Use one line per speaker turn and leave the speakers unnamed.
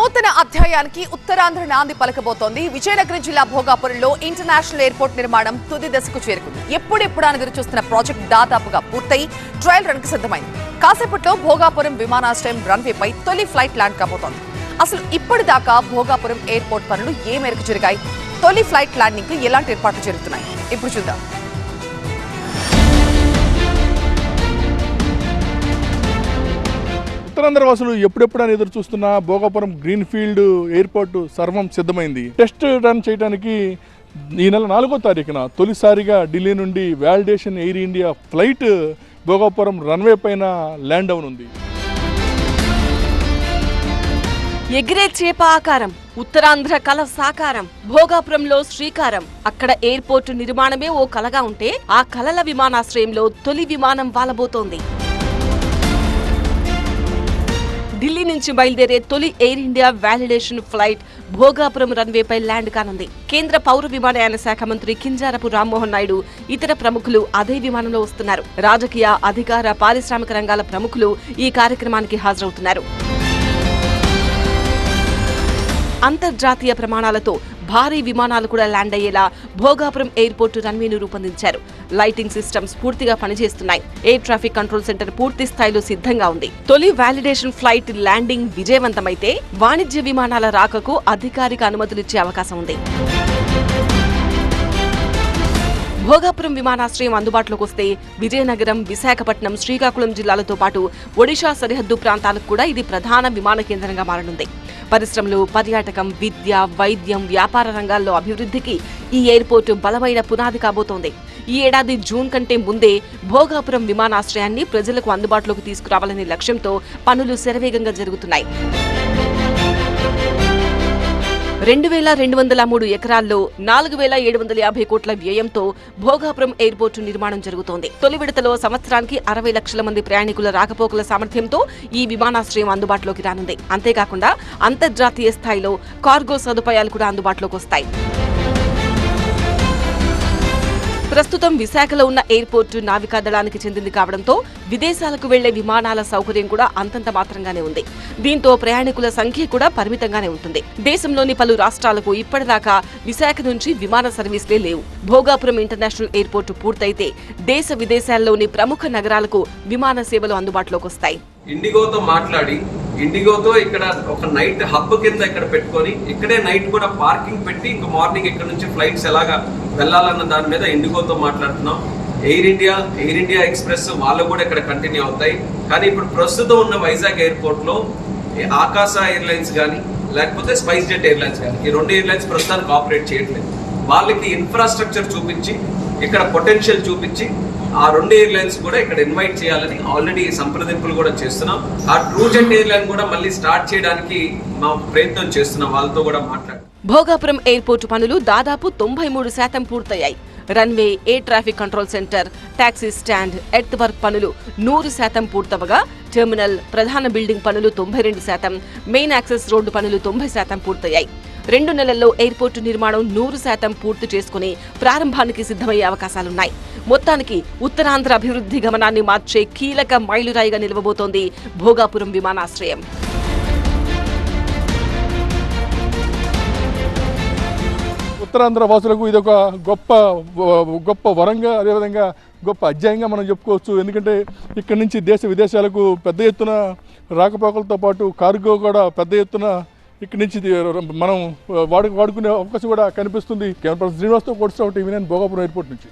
నూతన అధ్యాయానికి ఉత్తరాంధ్ర నాంది పలకబోతోంది. విజయనగరం జిల్లా భోగాపురంలో ఇంటర్నేషనల్ ఎయిర్పోర్ట్ నిర్మాణం తుది దశకు చేరుకుంది. ఎప్పుడెప్పుడు ఎదురు చూస్తున్న ప్రాజెక్ట్ దాదాపుగా పూర్తయి ట్రయల్ రన్ కు సిద్ధమైంది. కాసేపట్లో భోగాపురం విమానాశ్రయం రన్వేపై తొలి ఫ్లైట్ ల్యాండ్ కాబోతోంది. అసలు ఇప్పటిదాకా భోగాపురం ఎయిర్పోర్ట్ పనులు ఏ మేరకు జరిగాయి, తొలి ఫ్లైట్ ల్యాండింగ్ కు ఎలాంటి ఏర్పాట్లు జరుగుతున్నాయి ఇప్పుడు చూద్దాం.
ఉత్తరాంధ్ర వాసులు ఎప్పుడెప్పుడని ఎదురు చూస్తున్న భోగాపురం గ్రీన్ఫీల్డ్ ఎయిర్పోర్ట్ సర్వం సిద్ధమైంది. టెస్ట్ రన్ చేయడానికి ఈ నెల 4వ తారీఖున తొలిసారిగా ఢిల్లీ నుండి validation air India flight Bhogapuram runway పైన ల్యాండ్ అవనుంది.
ఎగిరే చేప ఆకారం, ఉత్తరాంధ్ర కల సాకారం, భోగాపురంలో శ్రీకారం. అక్కడ ఎయిర్పోర్టు నిర్మాణమే ఓ కలగా ఉంటే ఆ కలల విమానాశ్రయంలో తొలి విమానం వాలబోతోంది. ఢిల్లీ నుంచి బయలుదేరే తొలి air India validation flight Bhogapuram రన్వేపై ల్యాండ్ కానుంది. కేంద్ర పౌర విమానయాన శాఖ మంత్రి కింజారపు రామ్మోహన్ నాయుడు, ఇతర ప్రముఖులు అదే విమానంలో వస్తున్నారు. రాజకీయ, అధికార, పారిశ్రామిక రంగాల ప్రముఖులు ఈ కార్యక్రమానికి హాజరవుతున్నారు. అంతర్జాతీయ ప్రమాణాలతో భారీ విమానాలు కూడా ల్యాండ్ అయ్యేలా భోగాపురం ఎయిర్పోర్టు రన్వేను రూపొందించారు. లైటింగ్ సిస్టమ్స్ పూర్తిగా పనిచేస్తున్నాయి. ఎయిర్ ట్రాఫిక్ కంట్రోల్ సెంటర్ పూర్తి స్థాయిలో సిద్ధంగా ఉంది. తొలి వాలిడేషన్ ఫ్లైట్ ల్యాండింగ్ విజయవంతమైతే వాణిజ్య విమానాల రాకకు అధికారిక అనుమతులిచ్చే అవకాశం ఉంది. భోగాపురం విమానాశ్రయం అందుబాటులోకి వస్తే విజయనగరం, విశాఖపట్నం, శ్రీకాకుళం జిల్లాలతో పాటు ఒడిషా సరిహద్దు ప్రాంతాలకు కూడా ఇది ప్రధాన విమాన కేంద్రంగా మారనుంది. పరిశ్రమలు, పర్యాటకం, విద్య, వైద్యం, వ్యాపార రంగాల్లో అభివృద్ధికి ఈ ఎయిర్పోర్టు బలమైన పునాది కాబోతోంది. ఈ ఏడాది జూన్ కంటే ముందే భోగాపురం విమానాశ్రయాన్ని ప్రజలకు అందుబాటులోకి తీసుకురావాలనే లక్ష్యంతో పనులు శరవేగంగా జరుగుతున్నాయి. 2203 ఎకరాల్లో 4750 కోట్ల వ్యయంతో భోగాపురం ఎయిర్పోర్టు నిర్మాణం జరుగుతోంది. తొలి విడతలో సంవత్సరానికి 60 లక్షల మంది ప్రయాణికుల రాకపోకల సామర్థ్యంతో ఈ విమానాశ్రయం అందుబాటులోకి రానుంది. అంతేకాకుండా అంతర్జాతీయ స్థాయిలో కార్గో సదుపాయాలు కూడా అందుబాటులోకి వస్తాయి. ప్రస్తుతం విశాఖలో ఉన్న ఎయిర్పోర్టు నావికాదళానికి చెందింది కావడంతో విదేశాలకు వెళ్లే విమానాల సౌకర్యం కూడా అంతంత మాత్రంగానే ఉంది. దీంతో ప్రయాణికుల సంఖ్య కూడా పరిమితంగానే ఉంటుంది. దేశంలోని పలు రాష్ట్రాలకు ఇప్పటిదాకా విశాఖ నుంచి విమాన సర్వీసులే లేవు. భోగాపురం ఇంటర్నేషనల్ ఎయిర్పోర్టు పూర్తయితే దేశ విదేశాల్లోని ప్రముఖ నగరాలకు విమాన సేవలు అందుబాటులోకి వస్తాయి.
ఇండిగోతో మాట్లాడి ఇండిగోతో ఇక్కడ ఒక నైట్ హబ్ కింద ఇక్కడ పెట్టుకొని ఇక్కడే నైట్ కూడా పార్కింగ్ పెట్టి ఇంకా మార్నింగ్ ఇక్కడ నుంచి ఫ్లైట్స్ ఎలాగా వెళ్ళాలన్న దాని మీద ఇండిగోతో మాట్లాడుతున్నాం. ఎయిర్ ఇండియా ఎక్స్ప్రెస్ వాళ్ళు కూడా ఇక్కడ కంటిన్యూ అవుతాయి. కానీ ఇప్పుడు ప్రస్తుతం ఉన్న వైజాగ్ ఎయిర్పోర్ట్ లో ఆకాశ ఎయిర్లైన్స్ కానీ లేకపోతే స్పైస్ జెట్ ఎయిర్లైన్స్ కానీ ఈ 2 ఎయిర్లైన్స్ ప్రస్తుతానికి ఆపరేట్ చేయట్లేదు. వాళ్ళకి ఇన్ఫ్రాస్ట్రక్చర్ చూపించి ఇక్కడ పొటెన్షియల్ చూపించి ఆ 2 ఎయిర్లైన్స్ కూడా ఇక్కడ ఇన్వైట్ చేయాలని ఆల్రెడీ సంప్రదింపులు కూడా చేస్తున్నాం. ఆ ట్రూజెట్ ఎయిర్లైన్ కూడా మళ్ళీ స్టార్ట్ చేయడానికి మా ప్రయత్నం చేస్తున్నాం, వాళ్ళతో కూడా మాట్లాడి.
భోగాపురం ఎయిర్పోర్టు పనులు దాదాపు 93% పూర్తయ్యాయి. Runway, air traffic control centre, taxi stand, earth work పనులు 100% పూర్తవగా టెర్మినల్, ప్రధాన బిల్డింగ్ పనులు 92%, మెయిన్ యాక్సెస్ రోడ్డు పనులు 90% పూర్తయ్యాయి. 2 నెలల్లో ఎయిర్పోర్టు నిర్మాణం 100% పూర్తి చేసుకుని ప్రారంభానికి సిద్ధమయ్యే అవకాశాలున్నాయి. మొత్తానికి ఉత్తరాంధ్ర అభివృద్ధి గమనాన్ని మార్చే కీలక మైలురాయిగా నిలవబోతోంది భోగాపురం విమానాశ్రయం.
ఉత్తరాంధ్ర వాసులకు ఇది ఒక గొప్ప వరంగా, అదేవిధంగా గొప్ప అధ్యాయంగా మనం చెప్పుకోవచ్చు. ఎందుకంటే ఇక్కడ నుంచి దేశ విదేశాలకు పెద్ద ఎత్తున రాకపోకలతో పాటు కార్గో కూడా పెద్ద ఎత్తున ఇక్కడి నుంచి మనం వాడుకునే అవకాశం కూడా కనిపిస్తుంది. శ్రీనివాస్తో కొడుతూ టీవీ9 భోగాపురం ఎయిర్పోర్ట్ నుంచి.